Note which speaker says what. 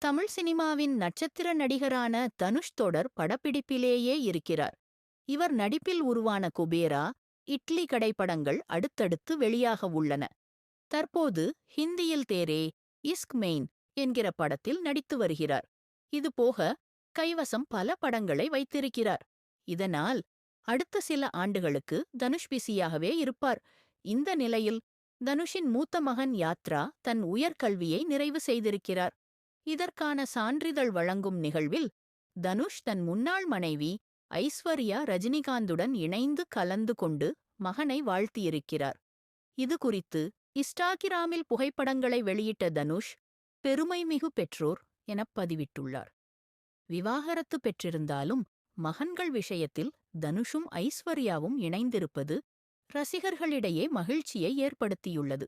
Speaker 1: தமிழ் சினிமாவின் நட்சத்திர நடிகரான தனுஷ் தொடர் படப்பிடிப்பிலேயே இருக்கிறார். இவர் நடிப்பில் உருவான குபேரா, இட்லி கடை படங்கள் அடுத்தடுத்து வெளியாக உள்ளன. தற்போது ஹிந்தியில் தேரே இஸ்க் மெயின் என்கிற படத்தில் நடித்து வருகிறார். இதுபோக கைவசம் பல படங்களை வைத்திருக்கிறார். இதனால் அடுத்த சில ஆண்டுகளுக்கு தனுஷ் பிஸியாகவே இருப்பார். இந்த நிலையில் தனுஷின் மூத்த மகன் யாத்ரா தன் உயர்கல்வியை நிறைவு செய்திருக்கிறார். இதற்கான சான்றிதழ் வழங்கும் நிகழ்வில் தனுஷ் தன் முன்னாள் மனைவி ஐஸ்வர்யா ரஜினிகாந்துடன் இணைந்து கலந்து கொண்டு மகனை வாழ்த்தியிருக்கிறார். இது குறித்து இன்ஸ்டாகிராமில் புகைப்படங்களை வெளியிட்ட தனுஷ், பெருமைமிகு பெற்றோர் எனப் பதிவிட்டுள்ளார். விவாகரத்து பெற்றிருந்தாலும் மகன்கள் விஷயத்தில் தனுஷும் ஐஸ்வர்யாவும் இணைந்திருப்பது ரசிகர்களிடையே மகிழ்ச்சியை ஏற்படுத்தியுள்ளது.